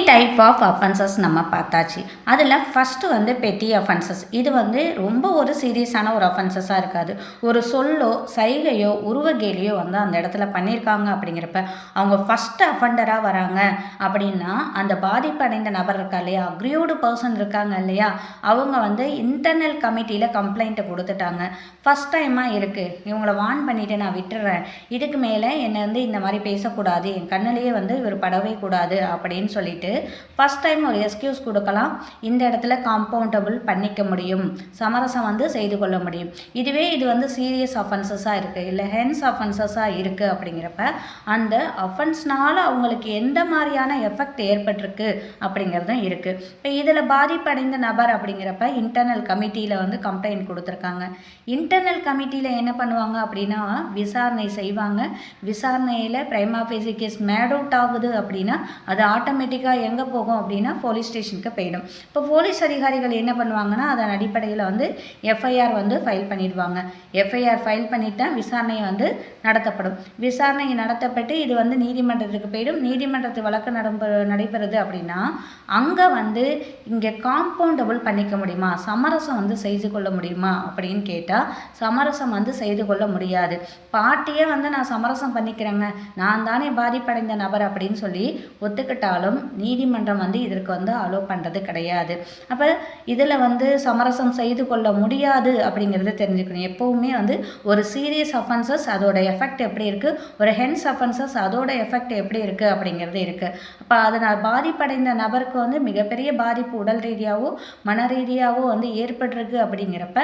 Type of offences நம்ம பார்த்தாச்சு. அதில் ஃபஸ்ட்டு வந்து பெட்டி அஃபென்சஸ். இது வந்து ரொம்ப ஒரு சீரியஸான ஒரு அஃபென்சஸாக இருக்காது. ஒரு சொல்லோ சைகையோ உருவகேலியோ வந்து அந்த இடத்துல பண்ணியிருக்காங்க அப்படிங்கிறப்ப அவங்க ஃபஸ்ட்டு அஃபெண்டராக வராங்க அப்படின்னா அந்த பாதிப்படைந்த நபர் இருக்கா இல்லையா, அக்ரியூடு பர்சன் இருக்காங்க இல்லையா, அவங்க வந்து இன்டர்னல் கமிட்டியில் கம்ப்ளைண்ட்டை கொடுத்துட்டாங்க. ஃபஸ்ட் டைமாக இருக்குது, இவங்கள வார்ன் பண்ணிவிட்டு நான் விட்டுறேன், இதுக்கு மேலே என்னை வந்து இந்த மாதிரி பேசக்கூடாது, என் கண்ணிலேயே வந்து இவர் படவே கூடாது அப்படின்னு சொல்லிட்டு ஃபஸ்ட் டைம் ஒரு எக்ஸ்கியூஸ் கொடுக்கலாம். இந்த இடத்துல காம்பவுண்டபிள் பண்ணிக்க முடியும், சமரசம் வந்து செய்து கொள்ள முடியும். இதுவே இது வந்து சீரியஸ் அஃபென்சஸாக இருக்குது, இல்லை ஹென்ஸ் அஃபென்சஸாக இருக்குது அப்படிங்கிறப்ப அந்த அஃபென்ஸ்னால் அவங்களுக்கு எந்த மாதிரியான எஃபெக்ட் ஏற்பட்டிருக்கு அப்படிங்கிறதும் இருக்குது. இப்போ இதில் பாதிப்படைந்த நபர் அப்படிங்கிறப்ப இன்டர்னல் கமிட்டியில் வந்து கம்ப்ளைண்ட் கொடுத்துருக்காங்க. இன்டர்னல் கமிட்டியில் என்ன பண்ணுவாங்க அப்படின்னா விசாரணை செய்வாங்க. விசாரணையில் prima facie case made out ஆகுது அப்படின்னா அது ஆட்டோமேட்டிக்காக எங்கே போகும் அப்படின்னா போலீஸ் ஸ்டேஷனுக்கு போயிடும். இப்போ போலீஸ் அதிகாரிகள் என்ன பண்ணுவாங்கன்னா அதன் அடிப்படையில் வந்து எஃப்ஐஆர் வந்து ஃபைல் பண்ணிடுவாங்க. எஃப்ஐஆர் ஃபைல் பண்ணிவிட்டு விசாரணை வந்து நடத்தப்படும். விசாரணை நடத்தப்பட்டு இது வந்து நீதிமன்றத்துக்கு போயிடும். நீதிமன்றத்து வழக்கு நடைபெறுது அப்படின்னா அங்கே வந்து இங்கே காம்பவுண்டபிள் பண்ணிக்க முடியுமா, சமரசம் வந்து செய்து கொள்ள முடியுமா அப்படின்னு கேட்டால் சமரசம் வந்து செய்து கொள்ள முடியாது. பார்ட்டியே வந்து நான் சமரசம் பண்ணிக்கிறேங்க, நான் தானே பாதிப்படைந்த நபர் அப்படின்னு சொல்லி ஒத்துக்கிட்டாலும் நீதிமன்றம் வந்து இதற்கு வந்து அலோவ் பண்ணுறது கிடையாது. அப்போ இதில் வந்து சமரசம் செய்து கொள்ள முடியாது அப்படிங்கிறத தெரிஞ்சுக்கணும். எப்போவுமே வந்து ஒரு சீரியஸ் அஃபென்சஸ் அதோட எஃபெக்ட் எப்படி இருக்குது, ஒரு ஹென்ஸ் அஃபென்சஸ் அதோட எஃபெக்ட் எப்படி இருக்குது அப்படிங்கிறது இருக்குது. அப்போ அதனால் பாதிப்படைந்த நபருக்கு வந்து மிகப்பெரிய பாதிப்பு உடல் ரீதியாகவோ மன ரீதியாகவோ வந்து ஏற்பட்டிருக்கு அப்படிங்கிறப்ப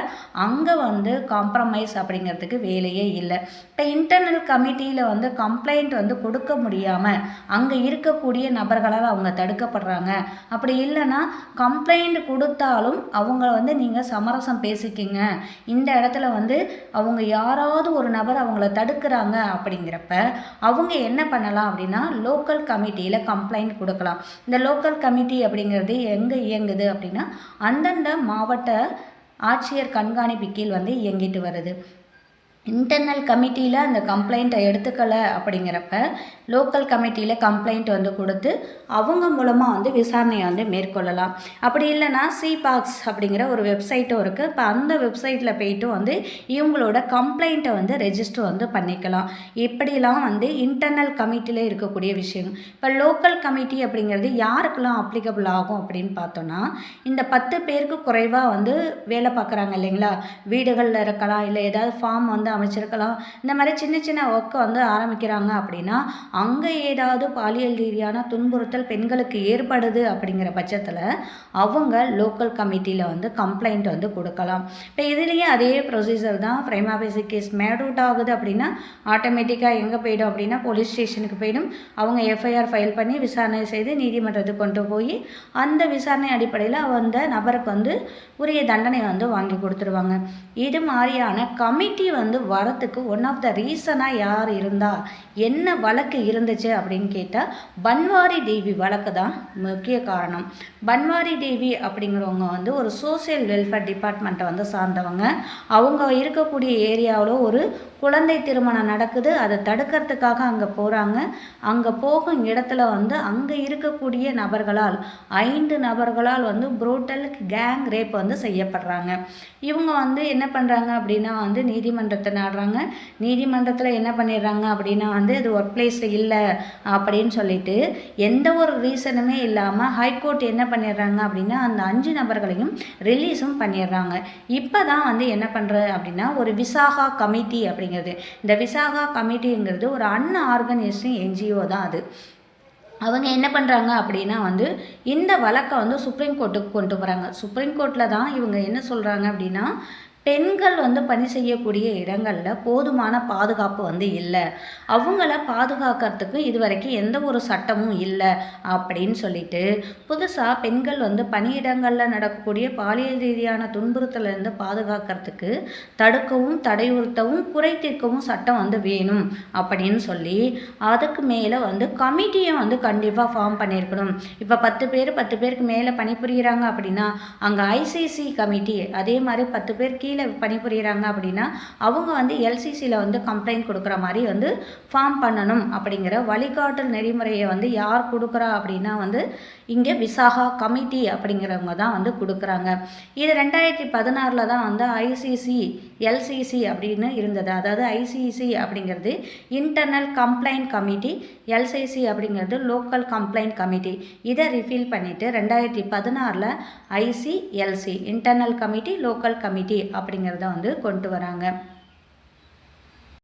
அங்கே வந்து காம்ப்ரமைஸ் அப்படிங்கிறதுக்கு வேலையே இல்லை. இப்போ இன்டர்னல் கமிட்டியில் வந்து கம்ப்ளைண்ட் வந்து கொடுக்க முடியாமல் அங்கே இருக்கக்கூடிய நபர்களால் அவங்க தடுக்கப்படுறாங்க. அப்படி இல்லைன்னா கம்ப்ளைண்ட் கொடுத்தாலும் அவங்கள வந்து நீங்கள் சமரசம் பேசிக்கிங்க, இந்த இடத்துல வந்து அவங்க யாராவது ஒரு நபர் அவங்கள தடுக்கிறாங்க அப்படிங்கிறப்ப அவங்க என்ன பண்ணலாம் அப்படின்னா லோக்கல் கமிட்டியில் கம்ப்ளைண்ட் கொடுக்கலாம். இந்த லோக்கல் கமிட்டி அப்படிங்கிறது எங்கே இயங்குது அப்படின்னா அந்தந்த மாவட்ட ஆட்சியர் கண்காணிப்பு கீழ் வந்து இயங்கிட்டு வருது. இன்டர்னல் கமிட்டியில் அந்த கம்ப்ளைண்ட்டை எடுத்துக்கலை அப்படிங்கிறப்ப லோக்கல் கமிட்டியில் கம்ப்ளைண்ட் வந்து கொடுத்து அவங்க மூலமாக வந்து விசாரணையை வந்து மேற்கொள்ளலாம். அப்படி இல்லைன்னா சிபாக்ஸ் அப்படிங்கிற ஒரு வெப்சைட்டும் இருக்குது. இப்போ அந்த வெப்சைட்டில் போய்ட்டு வந்து இவங்களோட கம்ப்ளைண்ட்டை வந்து ரெஜிஸ்டர் வந்து பண்ணிக்கலாம். இப்படிலாம் வந்து இன்டர்னல் கமிட்டியில் இருக்கக்கூடிய விஷயம். இப்போ லோக்கல் கமிட்டி அப்படிங்கிறது யாருக்கெல்லாம் அப்ளிகபிள் ஆகும் அப்படின்னு பார்த்தோன்னா இந்த 10 பேருக்கு குறைவாக வந்து வேலை பார்க்குறாங்க இல்லைங்களா, வீடுகளில் இருக்கலாம், இல்லை ஏதாவது ஃபார்ம் வந்து அமைச்சிருக்கலாம், இந்த மாதிரி சின்ன சின்ன ஒர்க்கை வந்து ஆரம்பிக்கிறாங்க அப்படின்னா அங்கே ஏதாவது பாலியல் ரீதியான துன்புறுத்தல் பெண்களுக்கு ஏற்படுது அப்படிங்கிற பட்சத்தில் அவங்க லோக்கல் கமிட்டியில் வந்து கம்ப்ளைண்ட் வந்து கொடுக்கலாம். இப்போ இதுலேயே அதே ப்ரொசீஜர் தான். Prima facie case made out ஆகுது அப்படின்னா ஆட்டோமேட்டிக்காக எங்கே போயிடும் அப்படின்னா போலீஸ் ஸ்டேஷனுக்கு போயிடும். அவங்க எஃப்ஐஆர் ஃபைல் பண்ணி விசாரணை செய்து நீதிமன்றத்துக்கு கொண்டு போய் அந்த விசாரணை அடிப்படையில் அந்த நபருக்கு வந்து உரிய தண்டனை வந்து வாங்கி கொடுத்துருவாங்க. இது மாதிரியான கமிட்டி வந்து வரத்துக்கு ஒன் ஆஃப் த ரீசனாக யார் இருந்தால் என்ன வழக்கு இருந்துச்சு அப்படின்னு கேட்டால் பன்வாரி தேவி வழக்கு தான் முக்கிய காரணம். பன்வாரி தேவி அப்படிங்கிறவங்க வந்து ஒரு சோசியல் வெல்ஃபேர் டிபார்ட்மெண்ட்டை வந்து சார்ந்தவங்க. அவங்க இருக்கக்கூடிய ஏரியாவில் ஒரு குழந்தை திருமணம் நடக்குது, அதை தடுக்கிறதுக்காக அங்கே போகிறாங்க. அங்கே போகும் இடத்துல வந்து அங்கே இருக்கக்கூடிய நபர்களால் 5 நபர்களால் வந்து புரூட்டல் கேங் ரேப் வந்து செய்யப்படுறாங்க. இவங்க வந்து என்ன பண்ணுறாங்க அப்படின்னா வந்து நீதிமன்றத்தை நாடுறாங்க. நீதிமன்றத்தில் என்ன பண்ணிடுறாங்க அப்படின்னா வந்து இது ஒர்க் பிளேஸில் இல்லை அப்படின்னு சொல்லிட்டு எந்த ஒரு ரீசனுமே இல்லாமல் ஹைகோர்ட் என்ன பண்ணிடுறாங்க அப்படின்னா அந்த 5 நபர்களையும் ரிலீஸும் பண்ணிடுறாங்க. இப்போ தான் வந்து என்ன பண்ணுறது அப்படின்னா ஒரு விசாகா கமிட்டி அப்படிங்கிறது, இந்த விசாகா கமிட்டிங்கிறது ஒரு அன்ஆர்கனைஸ்டு என்ஜிஓ தான். அது அவங்க என்ன பண்ணுறாங்க அப்படின்னா வந்து இந்த வழக்கை வந்து சுப்ரீம் கோர்ட்டுக்கு கொண்டு போகிறாங்க. சுப்ரீம் கோர்ட்டில் தான் இவங்க என்ன சொல்கிறாங்க அப்படின்னா பெண்கள் வந்து பணி செய்யக்கூடிய இடங்களில் போதுமான பாதுகாப்பு வந்து இல்லை, அவங்கள பாதுகாக்கிறதுக்கு இது வரைக்கும் எந்த ஒரு சட்டமும் இல்லை அப்படின்னு சொல்லிட்டு புதுசாக பெண்கள் வந்து பணியிடங்களில் நடக்கக்கூடிய பாலியல் ரீதியான துன்புறுத்தலேருந்து பாதுகாக்கிறதுக்கு தடுக்கவும் தடையுறுத்தவும் குறைத்தீர்க்கவும் சட்டம் வந்து வேணும் அப்படின்னு சொல்லி அதுக்கு மேலே வந்து கமிட்டியை வந்து கண்டிப்பாக ஃபார்ம் பண்ணியிருக்கணும். இப்போ 10 பேருக்கு மேலே பணிபுரிகிறாங்க அப்படின்னா அங்கே ஐசிசி கமிட்டி, அதே மாதிரி 10 பேர் கீழே கீழே பணிபுரிகிறாங்க அப்படின்னா அவங்க வந்து எல்சிசியில் வந்து கம்ப்ளைண்ட் கொடுக்குற மாதிரி வந்து ஃபார்ம் பண்ணணும் அப்படிங்கிற வழிகாட்டல் நெறிமுறையை வந்து யார் கொடுக்குறா அப்படின்னா வந்து இங்கே விசாகா கமிட்டி அப்படிங்கிறவங்க தான் வந்து கொடுக்குறாங்க. இது 2016 தான் வந்து ஐசிசி எல்சிசி அப்படின்னு இருந்தது. அதாவது ஐசிசி அப்படிங்கிறது இன்டர்னல் கம்ப்ளைண்ட் கமிட்டி, எல்சிசி அப்படிங்கிறது லோக்கல் கம்ப்ளைண்ட் கமிட்டி. இதை ரிஃபில் பண்ணிவிட்டு 2016 ஐசிஎல்சி இன்டர்னல் கமிட்டி லோக்கல் கமிட்டி அப்படிங்கிறத வந்து கொண்டு வராங்க.